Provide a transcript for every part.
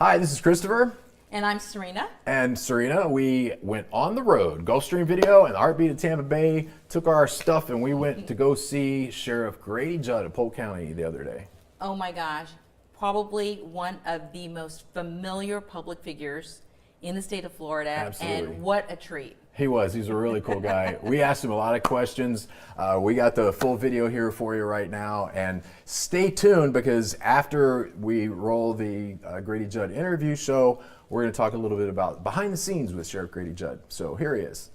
Hi, this is Christopher. And I'm Sarina. And Sarina, we went on the road. Gulfstream Video and the Heartbeat of Tampa Bay took our stuff and we went to go see Sheriff Grady Judd of Polk County the other day. Oh my gosh, probably one of the most familiar public figures in the state of Florida. Absolutely. And what a treat. He was. He's a really cool guy. We asked him a lot of questions. We got the full video here for you right now. And stay tuned because after we roll the Grady Judd interview show, we're going to talk a little bit about behind the scenes with Sheriff Grady Judd. So here he is.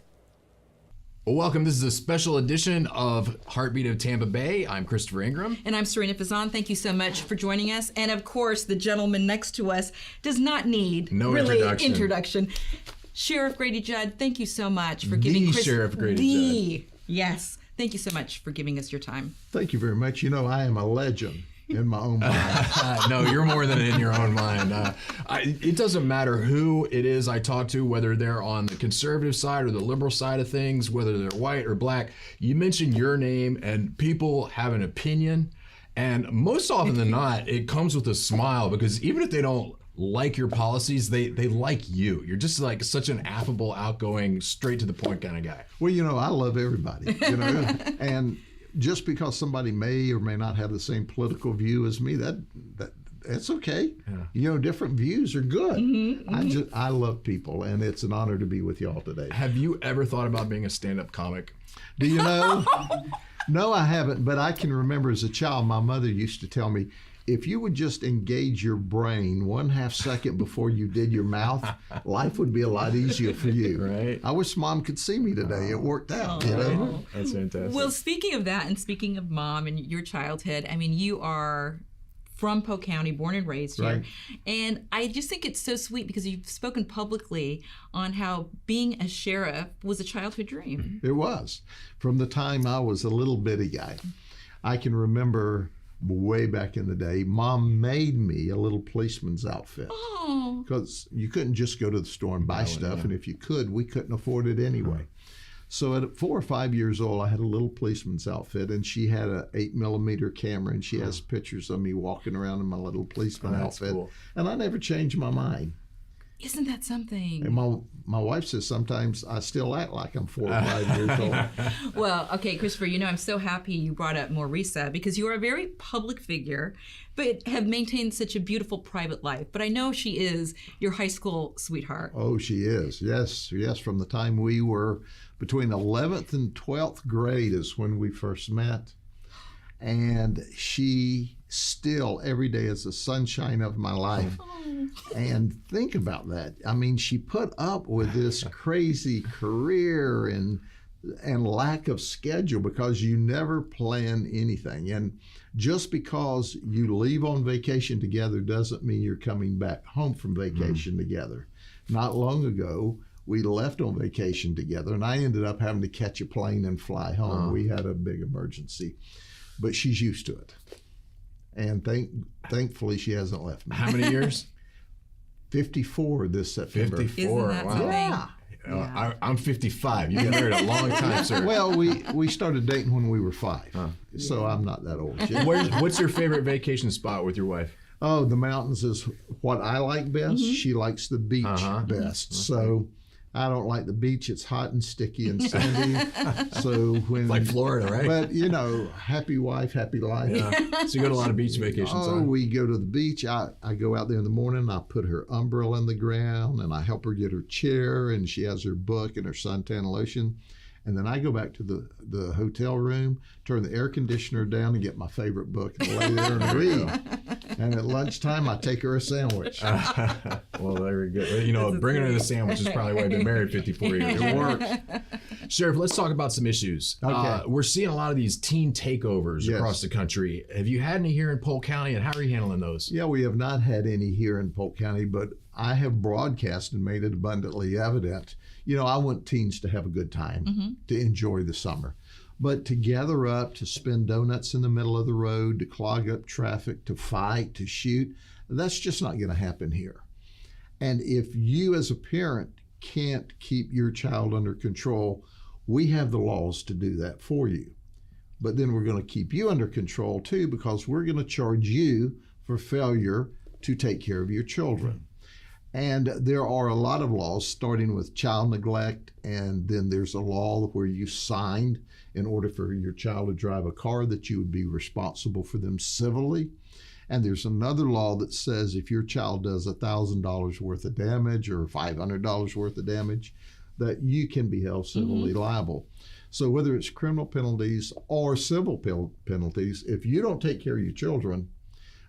Well, welcome. This is a special edition of Heartbeat of Tampa Bay. I'm Christopher Ingram. And I'm Sarina Fazan. Thank you so much for joining us. And of course, the gentleman next to us does not need introduction. Sheriff Grady Judd, thank you so much for giving Sheriff Grady Judd. Yes. Thank you so much for giving us your time. Thank you very much. You know, I am a legend in my own mind. No, you're more than in your own mind. It doesn't matter who it is I talk to, whether they're on the conservative side or the liberal side of things, whether they're white or black. You mention your name and people have an opinion. And most often than not, it comes with a smile because even if they don't like your policies, they like you. You're just like such an affable, outgoing, straight to the point kind of guy. Well, you know, I love everybody, you know, and just because somebody may or may not have the same political view as me, that's okay. Yeah. You know, different views are good. I love people, and it's an honor to be with y'all today. Have you ever thought about being a stand-up comic? Do you know? No, I haven't, but I can remember as a child, my mother used to tell me, if you would just engage your brain 1/2 second before you did your mouth, life would be a lot easier for you. Right. I wish Mom could see me today. It worked out. You know? That's fantastic. Well, speaking of that and speaking of Mom and your childhood, I mean, you are from Polk County, born and raised here. Right. And I just think it's so sweet because you've spoken publicly on how being a sheriff was a childhood dream. It was. From the time I was a little bitty guy. I can remember way back in the day, Mom made me a little policeman's outfit. Oh. Because you couldn't just go to the store and buy stuff, and if you could, we couldn't afford it anyway. So at 4 or 5 years old, I had a little policeman's outfit, and she had a 8mm camera, and she has pictures of me walking around in my little policeman outfit. Cool. And I never changed my mind. Isn't that something? And my wife says sometimes I still act like I'm 4 or 5 years old. Well, okay, Christopher, you know, I'm so happy you brought up Maurisa because you are a very public figure, but have maintained such a beautiful private life. But I know she is your high school sweetheart. Oh, she is. Yes. From the time we were between 11th and 12th grade is when we first met. And she still every day is the sunshine of my life. And think about that. I mean, she put up with this crazy career and lack of schedule because you never plan anything. And just because you leave on vacation together doesn't mean you're coming back home from vacation together. Not long ago, we left on vacation together, and I ended up having to catch a plane and fly home. We had a big emergency. But she's used to it. And thankfully, she hasn't left me. How many years? 54 this September. 54. Isn't that Wow. something? I'm 55. You've been married a long time, sir. Well, we started dating when we were 5. So I'm not that old yet. What's your favorite vacation spot with your wife? Oh, the mountains is what I like best. She likes the beach best. So I don't like the beach. It's hot and sticky and sandy. So when Like Florida, right? But you know, happy wife, happy life. So you go to a lot of beach vacations, Oh, huh? we go to the beach. I go out there in the morning. I put her umbrella in the ground, and I help her get her chair, and she has her book and her suntan lotion. And then I go back to the hotel room, turn the air conditioner down, and get my favorite book and lay there and read. And at lunchtime, I take her a sandwich. Well, very good. You know, bringing her the sandwich is probably why I've been married 54 years. It works. Sheriff, let's talk about some issues. Okay. We're seeing a lot of these teen takeovers across the country. Have you had any here in Polk County, and how are you handling those? Yeah, we have not had any here in Polk County, but I have broadcast and made it abundantly evident. You know, I want teens to have a good time, to enjoy the summer. But to gather up, to spin donuts in the middle of the road, to clog up traffic, to fight, to shoot, that's just not going to happen here. And if you as a parent can't keep your child under control, we have the laws to do that for you. But then we're going to keep you under control too, because we're going to charge you for failure to take care of your children. And there are a lot of laws, starting with child neglect, and then there's a law where you signed in order for your child to drive a car that you would be responsible for them civilly. And there's another law that says if your child does $1,000 worth of damage or $500 worth of damage, that you can be held civilly liable. So whether it's criminal penalties or civil penalties, if you don't take care of your children,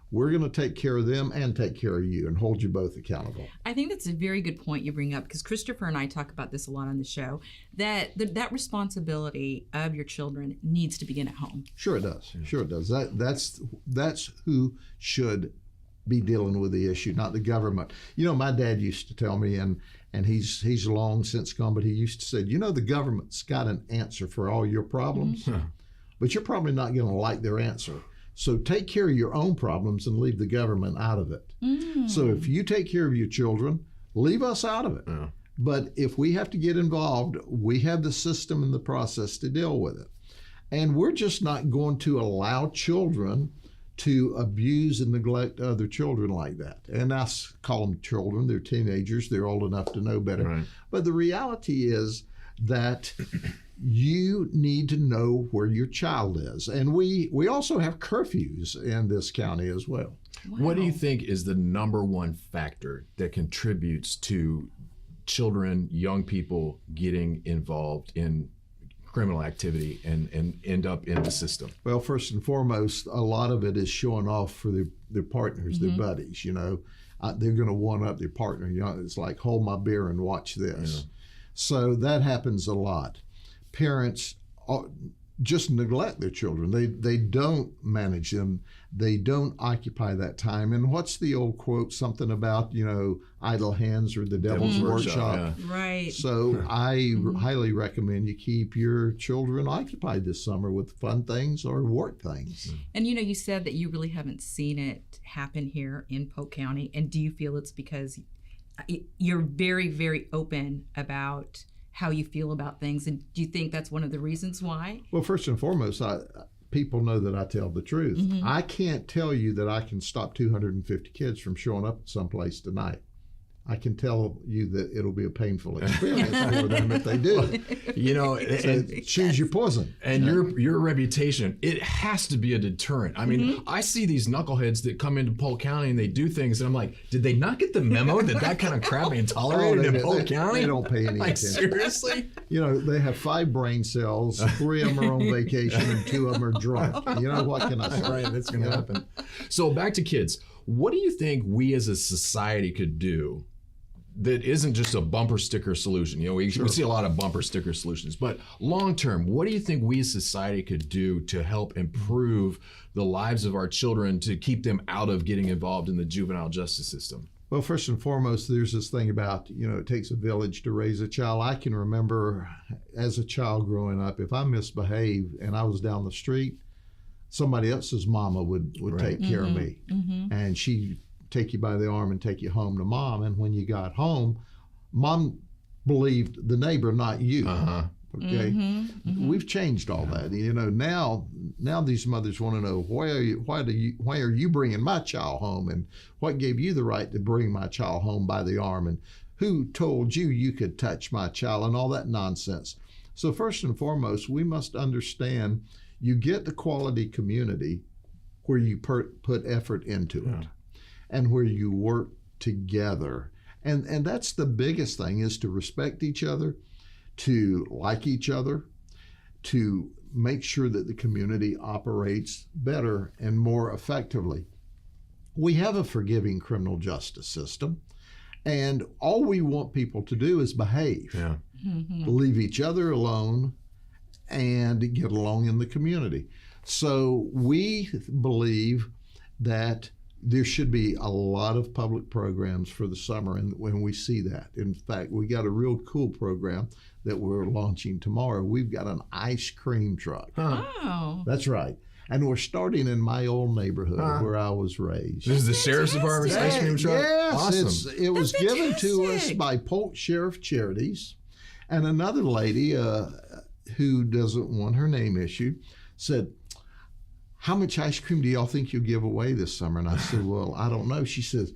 we're going to take care of them and take care of you and hold you both accountable. I think that's a very good point you bring up, because Christopher and I talk about this a lot on the show, that that responsibility of your children needs to begin at home. Sure it does. Sure it does. That's who should be dealing with the issue, not the government. You know, my dad used to tell me, and he's long since gone, but he used to say, you know, the government's got an answer for all your problems, but you're probably not going to like their answer. So take care of your own problems and leave the government out of it. So if you take care of your children, leave us out of it. Yeah. But if we have to get involved, we have the system and the process to deal with it. And we're just not going to allow children to abuse and neglect other children like that. And I call them children. They're teenagers. They're old enough to know better. Right. But the reality is that you need to know where your child is. And we also have curfews in this county as well. Wow. What do you think is the number one factor that contributes to children, young people getting involved in criminal activity and end up in the system? Well, first and foremost, a lot of it is showing off for their partners, their buddies. You know, they're going to one up their partner. You know, it's like, hold my beer and watch this. Yeah. So that happens a lot. Parents just neglect their children. They don't manage them. They don't occupy that time. And what's the old quote? Something about, you know, idle hands or the devil's workshop. Yeah. Right. So I highly recommend you keep your children occupied this summer with fun things or work things. And you know, you said that you really haven't seen it happen here in Polk County. And do you feel it's because you're very, very open about how you feel about things? And do you think that's one of the reasons why? Well, first and foremost, people know that I tell the truth. I can't tell you that I can stop 250 kids from showing up at someplace tonight. I can tell you that it'll be a painful experience for them if they do. You know, So choose your poison. and your reputation, it has to be a deterrent. I mean, I see these knuckleheads that come into Polk County and they do things, and I'm like, did they not get the memo that kind of crap ain't tolerated in Polk County? They don't pay any Like, attention. seriously? You know, they have 5 brain cells, 3 of them are on vacation, and 2 of them are drunk. You know, what can I say? Right, that's going to happen. So back to kids. What do you think we as a society could do that isn't just a bumper sticker solution? You know, we see a lot of bumper sticker solutions, but long term, what do you think we as society could do to help improve the lives of our children, to keep them out of getting involved in the juvenile justice system? Well, first and foremost, there's this thing about, you know, it takes a village to raise a child. I can remember as a child growing up, if I misbehaved and I was down the street, somebody else's mama would take care of me. And she'd take you by the arm and take you home to mom. And when you got home, mom believed the neighbor, not you. Okay, we've changed all that. You know, now these mothers want to know, why are you bringing my child home, and what gave you the right to bring my child home by the arm, and who told you could touch my child, and all that nonsense. So first and foremost, we must understand you get the quality community where you put effort into it, and where you work together. And that's the biggest thing, is to respect each other, to like each other, to make sure that the community operates better and more effectively. We have a forgiving criminal justice system, and all we want people to do is behave, leave each other alone, and get along in the community. So we believe that there should be a lot of public programs for the summer, and when we see that. In fact, we got a real cool program that we're launching tomorrow. We've got an ice cream truck. Oh. That's right. And we're starting in my old neighborhood where I was raised. This is the Sheriff's Department's ice cream truck? Yes, Awesome. it was given to us fantastic. by Polk Sheriff Charities. And another lady who doesn't want her name issued said, how much ice cream do y'all think you'll give away this summer? And I said, well, I don't know. She says,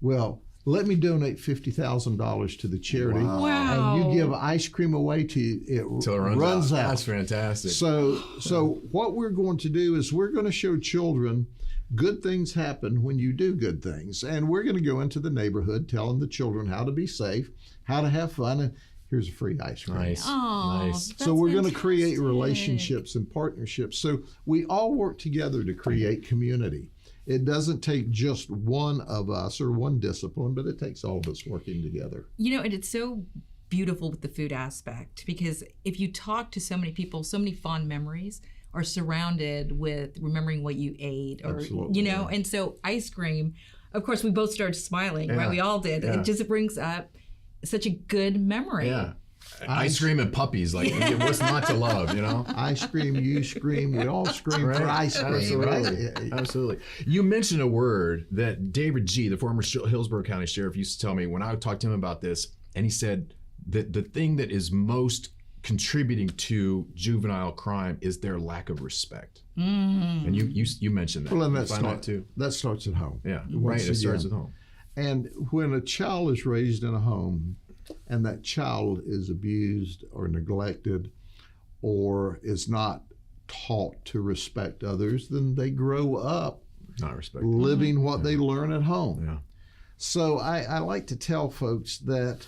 well, let me donate $50,000 to the charity. Wow. And you give ice cream away till it runs out. That's fantastic. So what we're going to do is we're going to show children good things happen when you do good things. And we're going to go into the neighborhood telling the children how to be safe, how to have fun, and here's a free ice cream. Nice. Oh, Nice. So we're going to create fantastic. relationships and partnerships. So we all work together to create community. It doesn't take just one of us or one discipline, but it takes all of us working together. You know, and it's so beautiful with the food aspect, because if you talk to so many people, so many fond memories are surrounded with remembering what you ate, or Absolutely, you know, and so ice cream, of course, we both started smiling, right? Yeah. We all did. Yeah. It just brings up such a good memory. Yeah. Ice cream and puppies, like what's not to love, you know? I scream, you scream, we all scream for ice cream, Absolutely. right? Absolutely. You mentioned a word that David G., the former Hillsborough County Sheriff, used to tell me when I talked to him about this, and he said that the thing that is most contributing to juvenile crime is their lack of respect. And you mentioned that. Well, and You find that too. that starts at home. Yeah, Once right. It starts again. at home. And when a child is raised in a home and that child is abused or neglected or is not taught to respect others, then they grow up Not respect. living what they learn at home. Yeah. So I like to tell folks that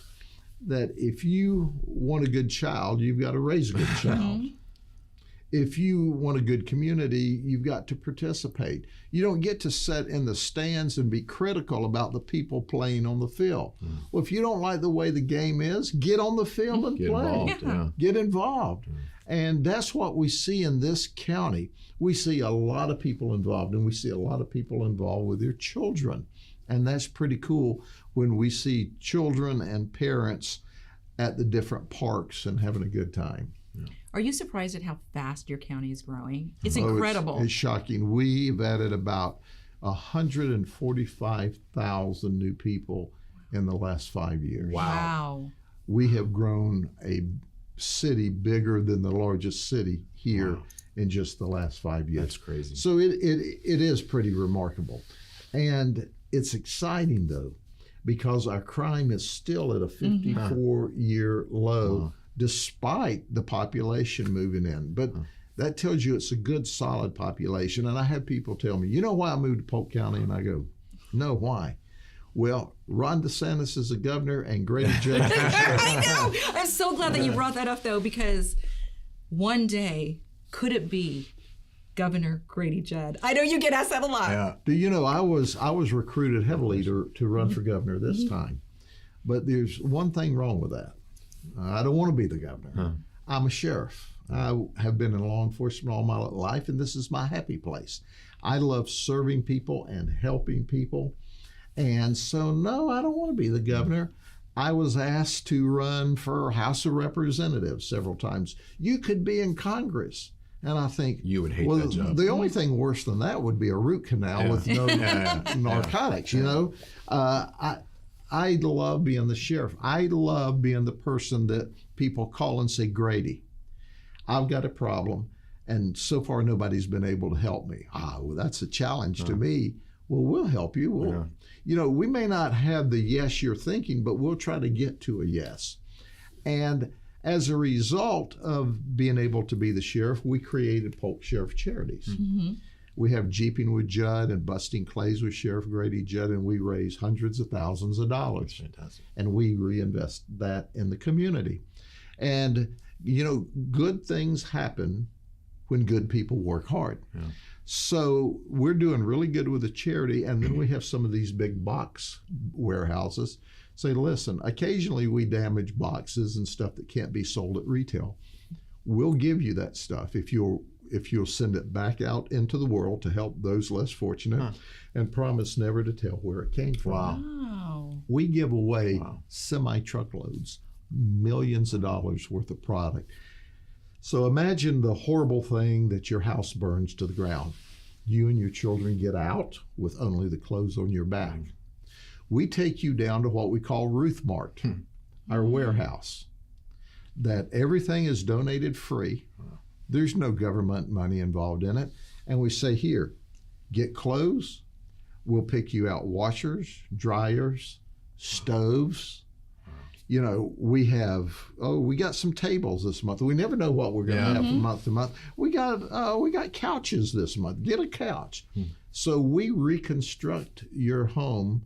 if you want a good child, you've got to raise a good child. If you want a good community, you've got to participate. You don't get to sit in the stands and be critical about the people playing on the field. Well, if you don't like the way the game is, get on the field and Get play. involved. Yeah. Get involved. And that's what we see in this county. We see a lot of people involved, and we see a lot of people involved with their children. And that's pretty cool when we see children and parents at the different parks and having a good time. Are you surprised at how fast your county is growing? It's Oh, incredible. It's shocking. We've added about 145,000 new people in the last 5 years. Wow. We have grown a city bigger than the largest city here in just the last 5 years. That's crazy. So it is pretty remarkable. And it's exciting, though, because our crime is still at a 54-year low, despite the population moving in. But that tells you it's a good, solid population. And I have people tell me, you know why I moved to Polk County? And I go, no, why? Well, Ron DeSantis is a governor and Grady Judd. I know. I'm so glad that you brought that up, though, because one day, could it be Governor Grady Judd? I know you get asked that a lot. Yeah. Do you know I was recruited heavily to run for governor this time, but there's one thing wrong with that. I don't want to be the governor. I'm a sheriff. I have been in law enforcement all my life, and this is my happy place. I love serving people and helping people, and so no, I don't want to be the governor. I was asked to run for House of Representatives several times. You could be in Congress. And I think You would hate well, that job. the only thing worse than that would be a root canal with no narcotics. You know, I love being the sheriff. I love being the person that people call and say, Grady, I've got a problem, and so far nobody's been able to help me. Well, that's a challenge to me. Well, we'll help you. You know, we may not have the yes you're thinking, but we'll try to get to a yes. And as a result of being able to be the sheriff, we created Polk Sheriff Charities. We have Jeeping with Judd and Busting Clays with Sheriff Grady Judd, and we raise hundreds of thousands of dollars. Fantastic. And we reinvest that in the community. And, you know, good things happen when good people work hard. So we're doing really good with the charity, and then we have some of these big box warehouses say, listen, occasionally we damage boxes and stuff that can't be sold at retail. We'll give you that stuff if you'll send it back out into the world to help those less fortunate, and promise never to tell where it came from. Wow. We give away semi-truckloads, millions of dollars worth of product. So imagine the horrible thing that your house burns to the ground. You and your children get out with only the clothes on your back. We take you down to what we call Ruth Mart, our warehouse, that everything is donated free. There's no government money involved in it. And we say, here, get clothes. We'll pick you out washers, dryers, stoves. You know, we got some tables this month. We never know what we're going to have from month to month. We got couches this month. Get a couch. So we reconstruct your home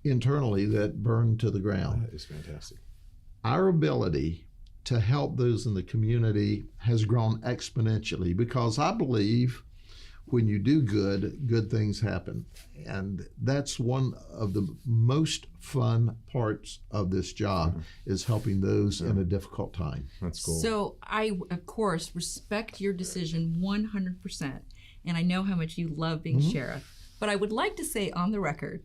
internally that burned to the ground. That is fantastic. Our ability to help those in the community has grown exponentially because I believe when you do good things happen. And that's one of the most fun parts of this job is helping those in a difficult time. That's cool. So I, of course, respect your decision 100%. And I know how much you love being sheriff. But I would like to say on the record,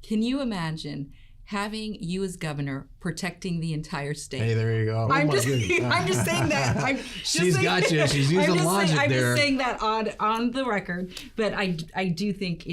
can you imagine having you as governor protecting the entire state? Hey, there you go. I'm just saying that. She's got you. She's using logic I'm there. just saying that on the record. But I do think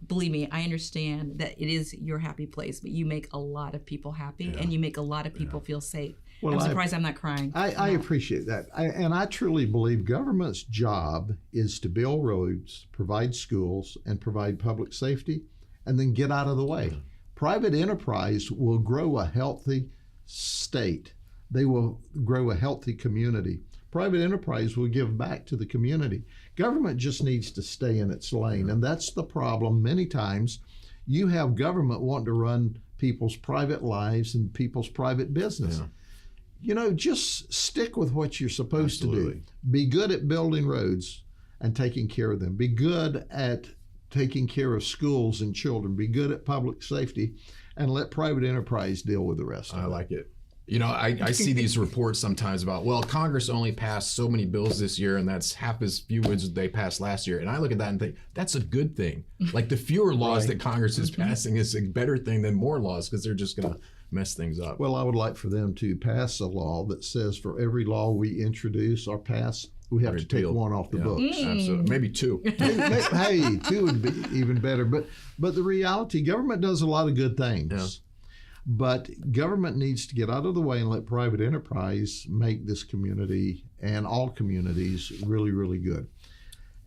believe me, I understand that it is your happy place, but you make a lot of people happy and you make a lot of people feel safe. Well, I'm surprised I'm not crying. I appreciate that. And I truly believe government's job is to build roads, provide schools, and provide public safety, and then get out of the way. Private enterprise will grow a healthy state. They will grow a healthy community. Private enterprise will give back to the community. Government just needs to stay in its lane, and that's the problem. Many times you have government wanting to run people's private lives and people's private business. Yeah. You know, just stick with what you're supposed to Absolutely. do. Be good at building roads and taking care of them. Be good at taking care of schools and children. Be good at public safety, and let private enterprise deal with the rest of it. I like it. You know, I see these reports sometimes about, well, Congress only passed so many bills this year, and that's half as few as they passed last year. And I look at that and think, that's a good thing. Like the fewer laws that Congress is passing is a better thing than more laws because they're just going to mess things up. Well, I would like for them to pass a law that says for every law we introduce or pass, we have to take Repealed. one off the Yeah. books. Absolutely. Maybe two. Hey, two would be even better. But the reality, government does a lot of good things. Yeah. But government needs to get out of the way and let private enterprise make this community and all communities really, really good.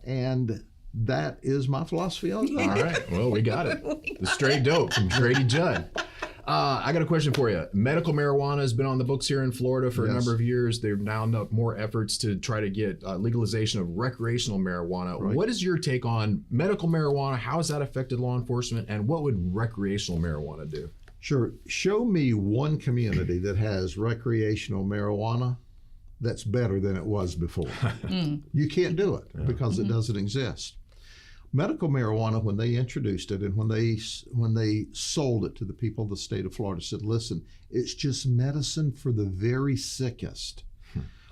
And that is my philosophy on that. All right. Well, we got it. The straight dope from Grady Judd. I got a question for you. Medical marijuana has been on the books here in Florida for a Yes. number of years. They've now done more efforts to try to get legalization of recreational marijuana. Right. What is your take on medical marijuana? How has that affected law enforcement? And what would recreational marijuana do? Sure. Show me one community that has recreational marijuana that's better than it was before. You can't do it because it doesn't exist. Medical marijuana, when they introduced it and when they sold it to the people of the state of Florida, said, listen, it's just medicine for the very sickest.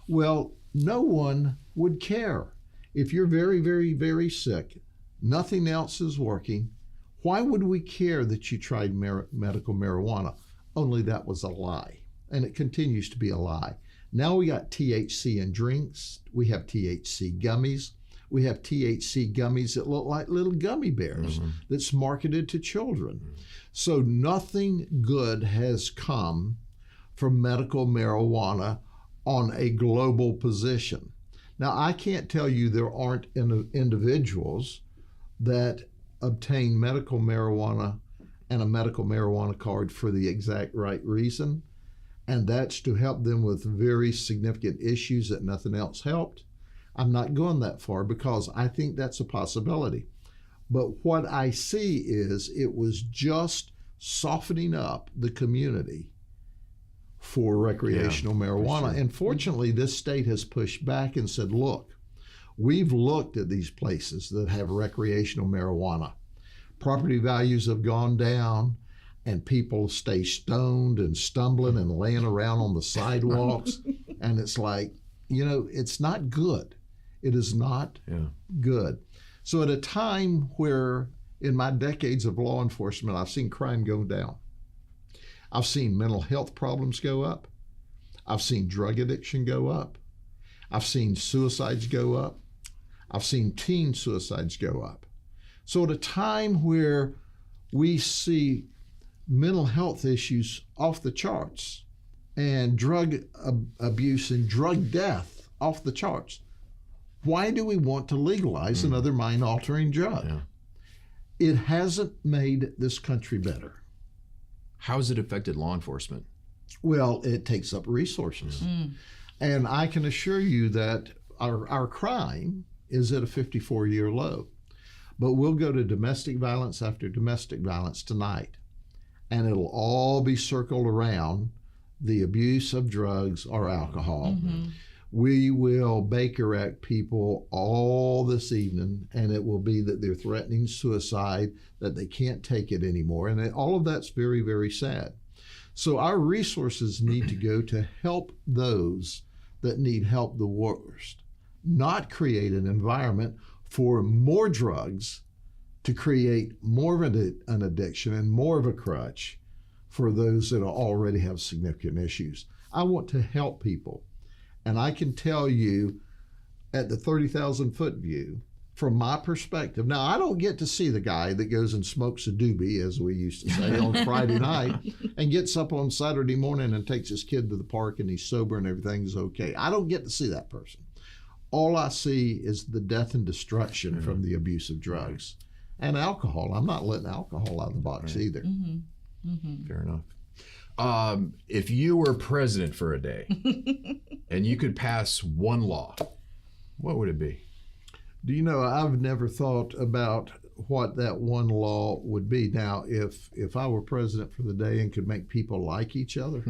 Well, no one would care. If you're very, very, very sick, nothing else is working, why would we care that you tried medical marijuana? Only that was a lie, and it continues to be a lie. Now we got THC in drinks. We have THC gummies. We have THC gummies that look like little gummy bears that's marketed to children. So nothing good has come from medical marijuana on a global position. Now, I can't tell you there aren't individuals that obtain medical marijuana and a medical marijuana card for the exact right reason, and that's to help them with very significant issues that nothing else helped. I'm not going that far because I think that's a possibility. But what I see is it was just softening up the community for recreational marijuana. sure. And fortunately, this state has pushed back and said, look, we've looked at these places that have recreational marijuana. Property values have gone down and people stay stoned and stumbling and laying around on the sidewalks. And it's like, you know, it's not good. It is not good. So at a time where in my decades of law enforcement, I've seen crime go down. I've seen mental health problems go up. I've seen drug addiction go up. I've seen suicides go up. I've seen teen suicides go up. So at a time where we see mental health issues off the charts and drug abuse and drug death off the charts, why do we want to legalize another mind-altering drug? It hasn't made this country better. How has it affected law enforcement? Well, it takes up resources. And I can assure you that our crime is at a 54-year low. But we'll go to domestic violence after domestic violence tonight, and it'll all be circled around the abuse of drugs or alcohol. We will Baker Act people all this evening, and it will be that they're threatening suicide, that they can't take it anymore. And all of that's very, very sad. So our resources need to go to help those that need help the worst, not create an environment for more drugs to create more of an addiction and more of a crutch for those that already have significant issues. I want to help people. And I can tell you at the 30,000-foot view, from my perspective, now I don't get to see the guy that goes and smokes a doobie, as we used to say, on Friday night and gets up on Saturday morning and takes his kid to the park and he's sober and everything's okay. I don't get to see that person. All I see is the death and destruction from the abuse of drugs and alcohol. I'm not letting alcohol out of the box either. Fair enough. If you were president for a day and you could pass one law, what would it be? Do you know, I've never thought about what that one law would be. Now, if I were president for the day and could make people like each other,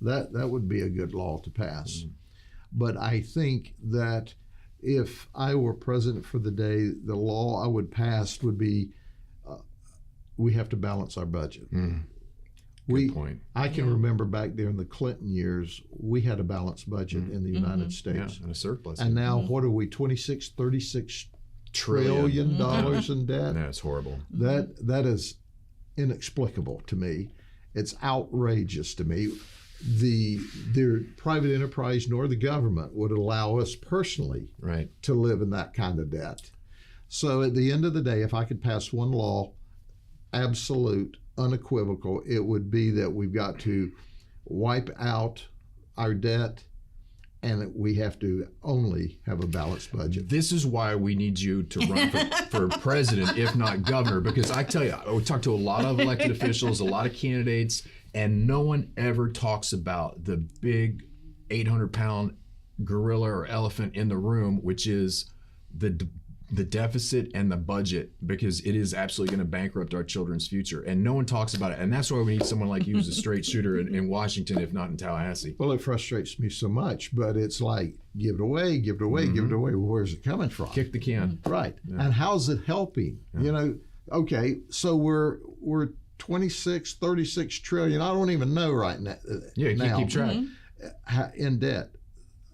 that would be a good law to pass. But I think that if I were president for the day, the law I would pass would be we have to balance our budget. Good point. I can remember back during the Clinton years, we had a balanced budget in the United States. Yeah, and a surplus. And now what are we, 36 trillion dollars in debt? That's horrible. That is inexplicable to me. It's outrageous to me. The private enterprise nor the government would allow us personally to live in that kind of debt. So at the end of the day, if I could pass one law, absolute, unequivocal, it would be that we've got to wipe out our debt and we have to only have a balanced budget. This is why we need you to run for president, if not governor, because I tell you, we talk to a lot of elected officials, a lot of candidates, and no one ever talks about the big 800-pound gorilla or elephant in the room, which is the deficit and the budget, because it is absolutely going to bankrupt our children's future. And no one talks about it. And that's why we need someone like you who's a straight shooter in Washington, if not in Tallahassee. Well, it frustrates me so much, but it's like, give it away, give it away, give it away. Well, where's it coming from? Kick the can. Right. Yeah. And how's it helping? Yeah. You know, okay, so we're 36 trillion. I don't even know right now. Yeah, you can't keep track. In debt.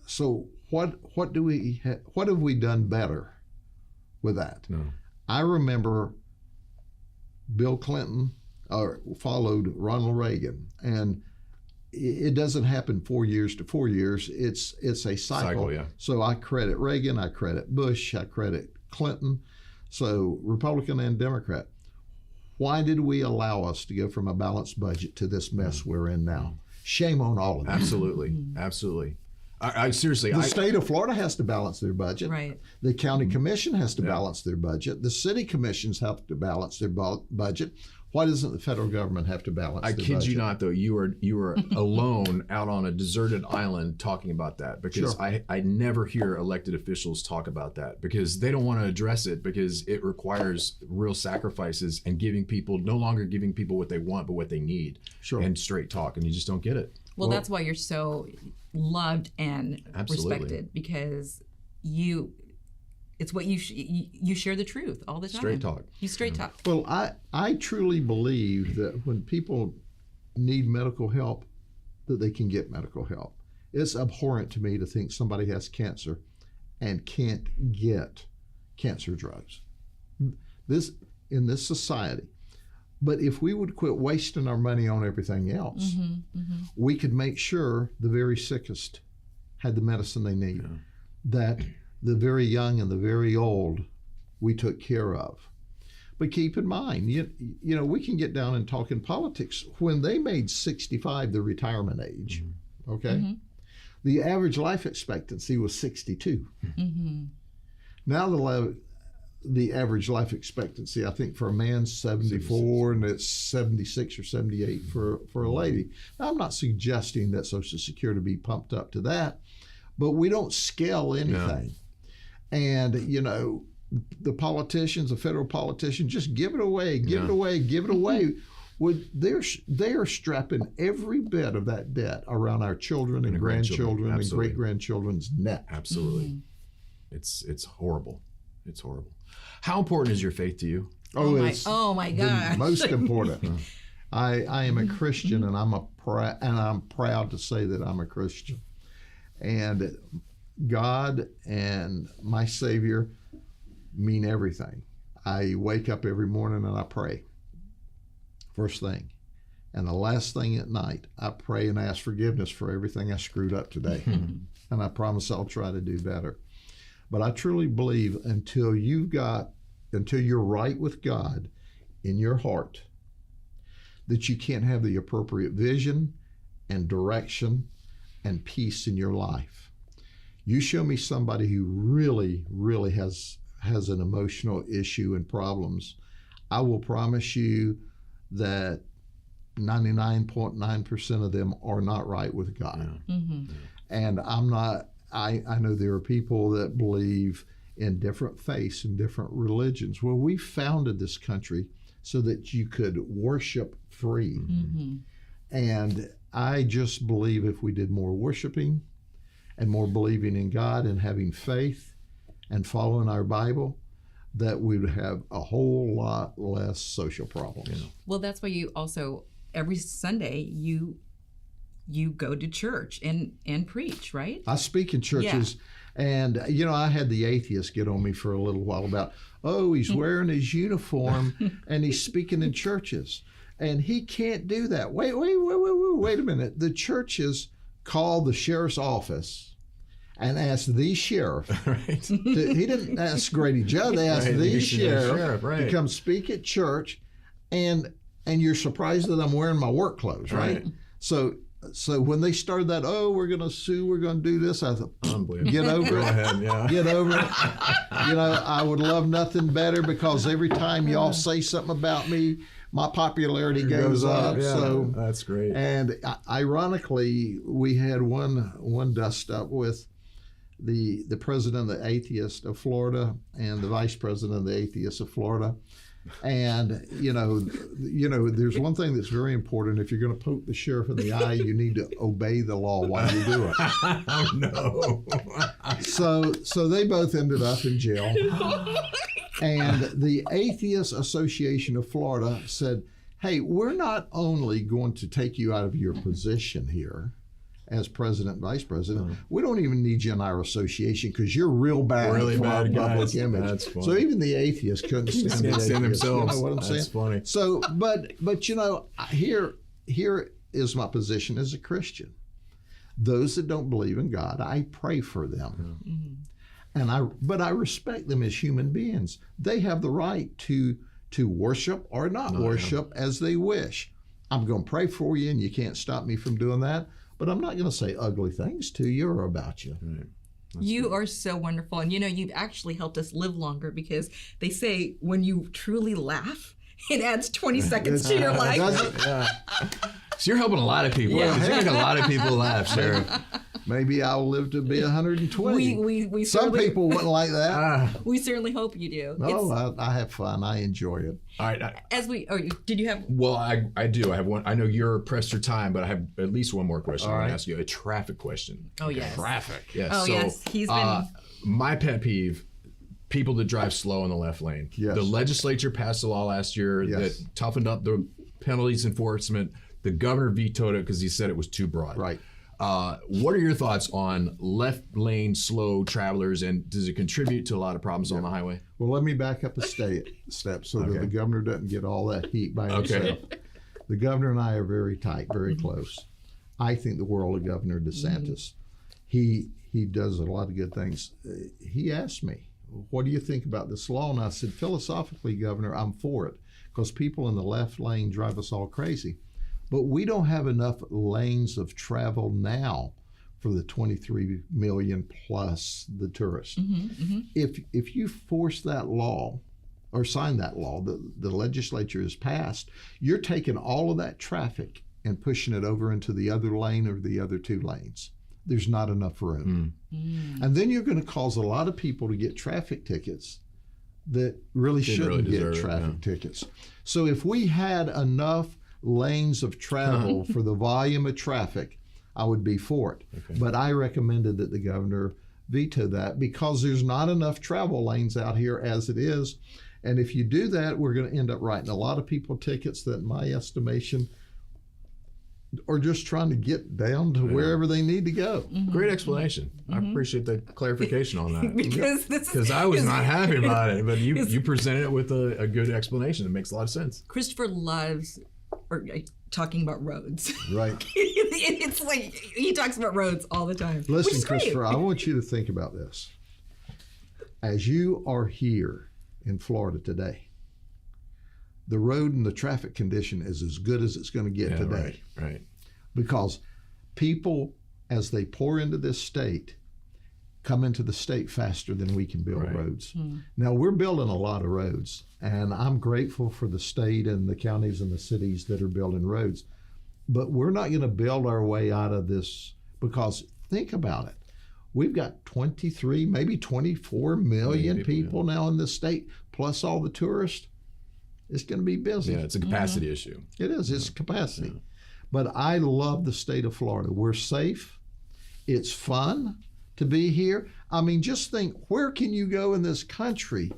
So what have we done better with that? No. I remember Bill Clinton followed Ronald Reagan, and it doesn't happen 4 years to 4 years. It's a cycle. Yeah. So I credit Reagan, I credit Bush, I credit Clinton. So Republican and Democrat. Why did we allow us to go from a balanced budget to this mess we're in now? Shame on all of us. Absolutely. Absolutely. I seriously. The state of Florida has to balance their budget. Right. The county commission has to balance their budget. The city commissions have to balance their budget. Why doesn't the federal government have to balance their budget? I kid you not, though. You were alone out on a deserted island talking about that, because I never hear elected officials talk about that, because they don't want to address it, because it requires real sacrifices and no longer giving people what they want, but what they need. And straight talk, and you just don't get it. Well, that's why you're so loved and respected, because it's what you share the truth all the time. Straight talk. You straight talk. Well, I truly believe that when people need medical help, that they can get medical help. It's abhorrent to me to think somebody has cancer and can't get cancer drugs. In this society. But if we would quit wasting our money on everything else, we could make sure the very sickest had the medicine they need, that the very young and the very old we took care of. But keep in mind, you know, we can get down and talk in politics. When they made 65 the retirement age, the average life expectancy was 62. Now the average life expectancy, I think, for a man, 74, and it's 76 or 78 for a lady. Now, I'm not suggesting that Social Security be pumped up to that, but we don't scale anything. No. And, you know, the politicians, the federal politicians, just give it away, give it away, give it away. Well, they are strapping every bit of that debt around our children and grandchildren and great-grandchildren's neck. Absolutely. It's horrible. It's horrible. How important is your faith to you? Oh my God! Most important. I am a Christian, and I'm proud to say that I'm a Christian. And God and my Savior mean everything. I wake up every morning and I pray. First thing. And the last thing at night, I pray and ask forgiveness for everything I screwed up today. And I promise I'll try to do better. But I truly believe until you're right with God in your heart, that you can't have the appropriate vision and direction and peace in your life. You show me somebody who really, really has an emotional issue and problems, I will promise you that 99.9% of them are not right with God. Yeah. Mm-hmm. And I know there are people that believe in different faiths and different religions. Well, we founded this country so that you could worship free. Mm-hmm. And I just believe if we did more worshiping and more believing in God and having faith and following our Bible, that we would have a whole lot less social problems. Yeah. Well, that's why you also, every Sunday, you go to church and preach, right? I speak in churches, and you know, I had the atheists get on me for a little while about, oh, he's wearing his uniform and he's speaking in churches, and he can't do that. Wait a minute. The churches call the sheriff's office and ask the sheriff. Right. He didn't ask Grady Judd. They asked the sheriff to come speak at church, and you're surprised that I'm wearing my work clothes, right? So when they started that, oh, we're going to sue, we're going to do this, I thought, get over Go it. ahead, yeah. Get over it. You know, I would love nothing better, because every time y'all say something about me, my popularity goes up. Yeah, so that's great. And ironically, we had one dust up with the president of the Atheists of Florida and the vice president of the Atheists of Florida. And you know, there's one thing that's very important. If you're going to poke the sheriff in the eye, you need to obey the law while you do it. Oh no! So they both ended up in jail. And the Atheist Association of Florida said, "Hey, we're not only going to take you out of your position here as president and vice president, we don't even need you in our association because you're real bad Really for our bad public guys. image." That's funny. So even the atheists couldn't stand the atheists. themselves. You know what I'm saying? That's funny. So, but you know, here is my position as a Christian. Those that don't believe in God, I pray for them. And but I respect them as human beings. They have the right to worship or not worship as they wish. I'm going to pray for you, and you can't stop me from doing that. But I'm not going to say ugly things to you or about you. Right. You are so wonderful. And you know, you've actually helped us live longer, because they say when you truly laugh, it adds 20 seconds to your life. Does it? Yeah. So you're helping a lot of people. Yeah. You make a lot of people laugh, Sheriff. Maybe I'll live to be 120. We Some certainly, people wouldn't like that. we certainly hope you do. No, I have fun. I enjoy it. All right. Did you have? Well, I do. I have one. I know you're pressed for time, but I have at least one more question. I want to ask you a traffic question. Oh yes. Traffic. Yes. Oh so, yes. He's been. My pet peeve: people that drive slow in the left lane. Yes. The legislature passed a law last year Yes. that toughened up the penalties enforcement. The governor vetoed it because he said it was too broad. Right. What are your thoughts on left lane slow travelers, and does it contribute to a lot of problems on the highway? Well, let me back up a step so that the governor doesn't get all that heat by himself. The governor and I are very tight, very close. I think the world of Governor DeSantis. He does a lot of good things. He asked me, what do you think about this law? And I said, philosophically, Governor, I'm for it, because people in the left lane drive us all crazy. But we don't have enough lanes of travel now for the 23 million plus the tourists. If you force that law or sign that law that the legislature has passed, you're taking all of that traffic and pushing it over into the other lane or the other 2 lanes. There's not enough room. And then you're going to cause a lot of people to get traffic tickets that really shouldn't get traffic tickets. So if we had enough lanes of travel for the volume of traffic, I would be for it. But I recommended that the governor veto that because there's not enough travel lanes out here as it is. And if you do that, we're going to end up writing a lot of people tickets that, in my estimation, are just trying to get down to wherever they need to go. Great explanation. I appreciate the clarification on that. Because I was not happy about it, but you presented it with a good explanation. It makes a lot of sense. Christopher loves talking about roads. Right. It's like he talks about roads all the time. which Listen, is great. Christopher, I want you to think about this. As you are here in Florida today, the road and the traffic condition is as good as it's going to get today. Right. Because people, as they pour into this state, come into the state faster than we can build roads. Now, we're building a lot of roads, and I'm grateful for the state and the counties and the cities that are building roads. But we're not going to build our way out of this because think about it. We've got 23, maybe 24 million people now in this state, plus all the tourists. It's going to be busy. Yeah, it's a capacity issue. It is. It's capacity. Yeah. But I love the state of Florida. We're safe. It's fun to be here. I mean, just think, where can you go in this country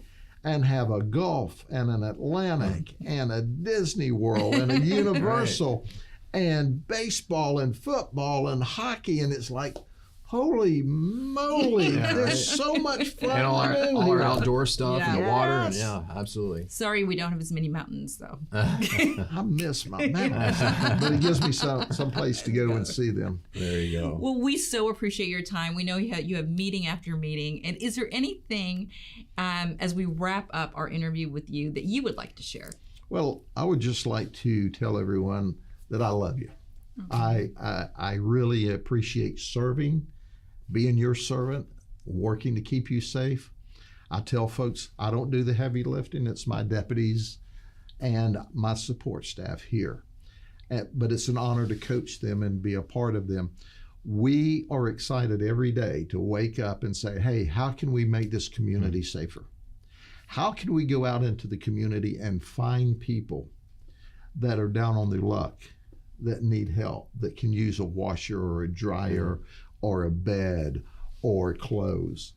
and have a Gulf and an Atlantic and a Disney World and a Universal and baseball and football and hockey? And it's like, holy moly, there's so much fun. And all our outdoor stuff and the water. And absolutely. Sorry, we don't have as many mountains, though. I miss my mountains, but it gives me some place to go and see them. There you go. Well, we so appreciate your time. We know you have meeting after meeting. And is there anything, as we wrap up our interview with you, that you would like to share? Well, I would just like to tell everyone that I love you. I really appreciate serving, being your servant, working to keep you safe. I tell folks I don't do the heavy lifting. It's my deputies and my support staff here. But it's an honor to coach them and be a part of them. We are excited every day to wake up and say, hey, how can we make this community safer? How can we go out into the community and find people that are down on their luck, that need help, that can use a washer or a dryer or a bed or clothes?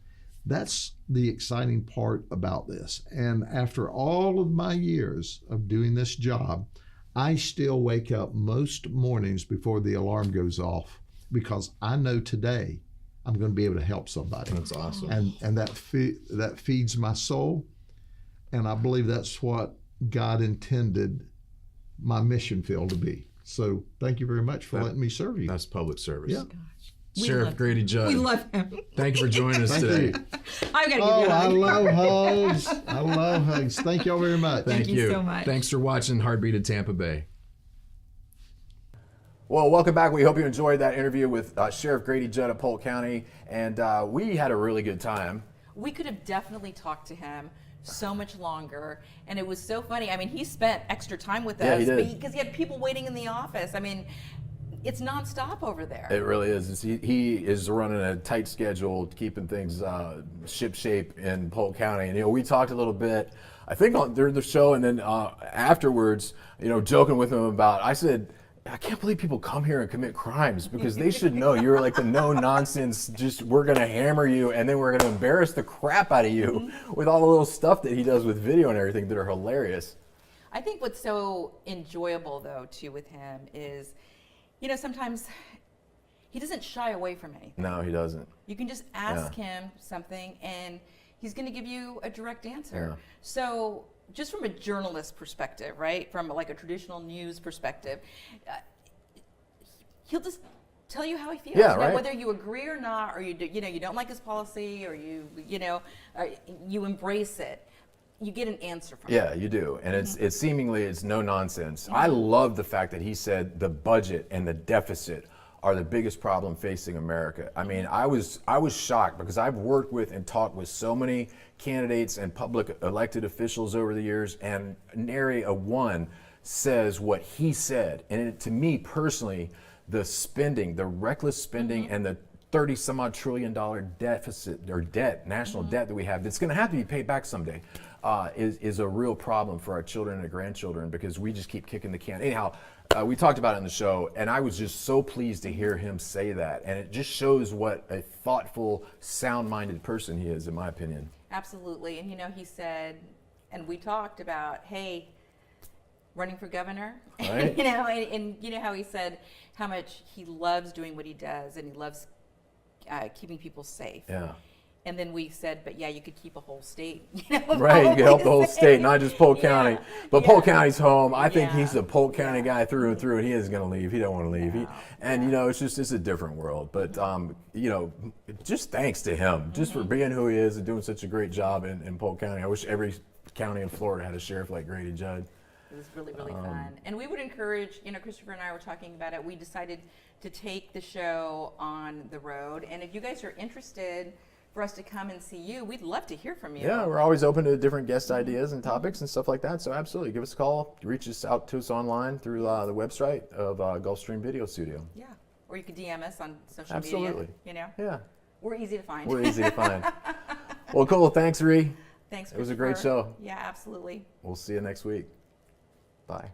That's the exciting part about this. And after all of my years of doing this job, I still wake up most mornings before the alarm goes off because I know today I'm going to be able to help somebody. That's awesome. And that feeds my soul. And I believe that's what God intended my mission field to be. So thank you very much for letting me serve you. That's public service. Yeah. Sheriff Grady Judd. We love him. Thank you for joining us today. I've got to give you a I hug. love hugs. I love hugs. Thank y'all very much. Thank you so much. Thanks for watching Heartbeat of Tampa Bay. Well, welcome back. We hope you enjoyed that interview with Sheriff Grady Judd of Polk County, and we had a really good time. We could have definitely talked to him so much longer, and it was so funny. I mean, he spent extra time with Yeah, us he did. because he had people waiting in the office. I mean, it's nonstop over there. It really is. He is running a tight schedule, keeping things ship shape in Polk County. And we talked a little bit, I think, during the show, and then afterwards, joking with him about. I said, I can't believe people come here and commit crimes because they should know you're like the no nonsense. Just we're gonna hammer you, and then we're gonna embarrass the crap out of you with all the little stuff that he does with video and everything that are hilarious. I think what's so enjoyable, though, too, with him is, sometimes he doesn't shy away from anything. No, he doesn't. You can just ask him something, and he's going to give you a direct answer. Yeah. So just from a journalist perspective, right, from like a traditional news perspective, he'll just tell you how he feels. Yeah, right. Whether you agree or not, or you don't like his policy, or you embrace it. You get an answer from him. Yeah, you do. And it's seemingly no nonsense. I love the fact that he said the budget and the deficit are the biggest problem facing America. I mean, I was shocked because I've worked with and talked with so many candidates and public elected officials over the years, and nary a one says what he said. And to me personally, the spending, the reckless spending, and the 30 some odd $1 trillion deficit or debt, national debt that we have, that's going to have to be paid back someday, is a real problem for our children and grandchildren, because we just keep kicking the can. Anyhow, we talked about it in the show, and I was just so pleased to hear him say that. And it just shows what a thoughtful, sound-minded person he is, in my opinion. Absolutely. And he said, and we talked about, hey, running for governor, Right. and you know how he said how much he loves doing what he does, and he loves keeping people safe. Yeah. And then we said, but yeah, you could keep a whole state. Right, you can help the whole state, not just Polk County. But Polk Yeah. County's home. I think Yeah. he's a Polk County guy through and through, and he isn't going to leave. He don't want to leave. No. It's a different world. But just thanks to him, just for being who he is and doing such a great job in Polk County. I wish every county in Florida had a sheriff like Grady Judd. It was really, really fun. And we would encourage, Christopher and I were talking about it. We decided to take the show on the road. And if you guys are interested for us to come and see you, we'd love to hear from you. Yeah, we're always open to different guest ideas and topics and stuff like that. So absolutely, give us a call. Reach us out to us online through the website of Gulfstream Video Studio. Yeah. Or you could DM us on social Absolutely. media. Yeah, We're easy to find. we're easy to find. Well, cool. Thanks, Ree. Thanks, It was a great Christopher. show. Yeah, absolutely. We'll see you next week. Bye.